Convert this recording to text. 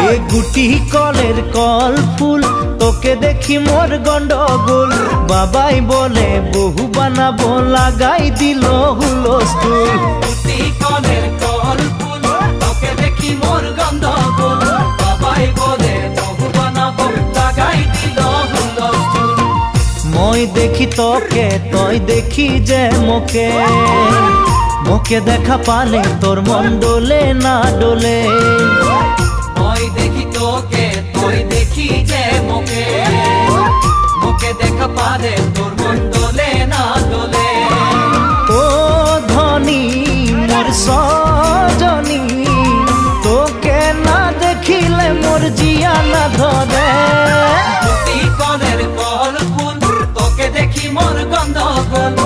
এ গুটি কলের কল ফুল তোকে দেখি মোর গন্ডগোল বাবাই বলে বহু বানাবো লাগাই দিল হুলস্থুল গুটি কলের কল ফুল তোকে দেখি মোর গন্ডগোল বাবাই বলে বহু বানাবো লাগাই দিল হুলস্থুল মই দেখি তোকে তই দেখি যে মোকে মোকে দেখা পালে তোর মন ডোলে না ডোলে মই দেখি তোকে তুই দেখি যে মোকে মোকে দেখা পারে তোর মন দোলে না দোলে ও ধনী মোর সজনী তোকে না দেখিলে মোর জিয়া না ধরে গুটি কলের কল ফুল তোকে দেখি মোর গন্ধ গোল